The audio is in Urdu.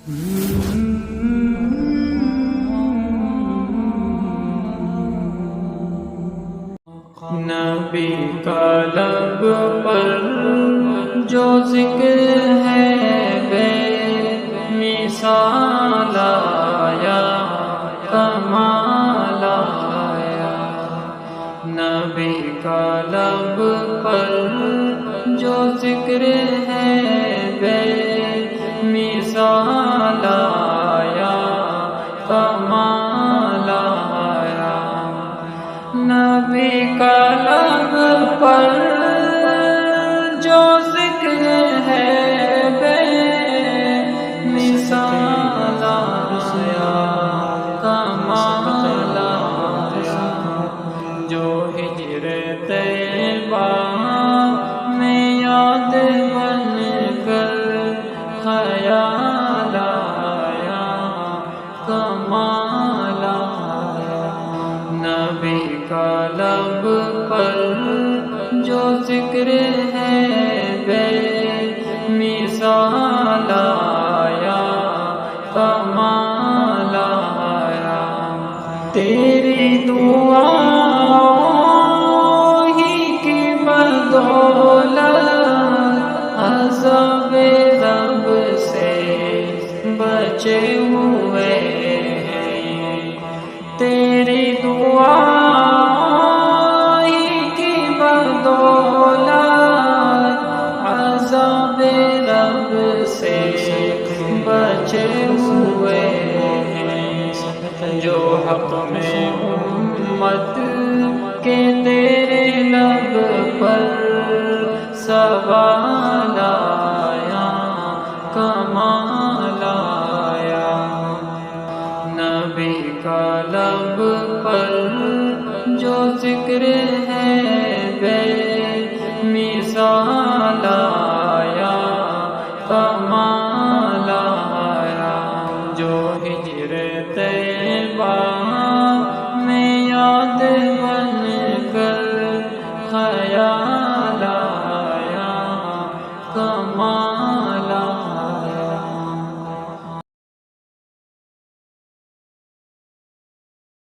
نبی کا لب پر جو ذکر ہے بے مثال آیا، کمال آیا۔ نبی کا لب پر جو ذکر ہے بے مثال آیا، کمال آیا۔ نبی کا لب پر جو ذکر ہے بے مثال آیا، کمال آیا۔ جو ہجر طیبہ میں یاد بن کر خیال آیا، کمال آیا۔ نبی کا لب پر جو ذکر ہے بے مثال آیا، کمال آیا۔ تیری دعاؤں ہی کی بدولت عذاب رب سے بچے ہوئے ہیں۔ تیری دعاؤں ہی کی بدولت عذاب رب سے بچے ہوئے ہیں۔ جو حق میں امت کے تیرے لب پر سوال آیا، کمال آیا۔ نبی کا لب پر جو ذکر ہے بے مثال آیا، کمال آیا۔ جو ہجر طیبہ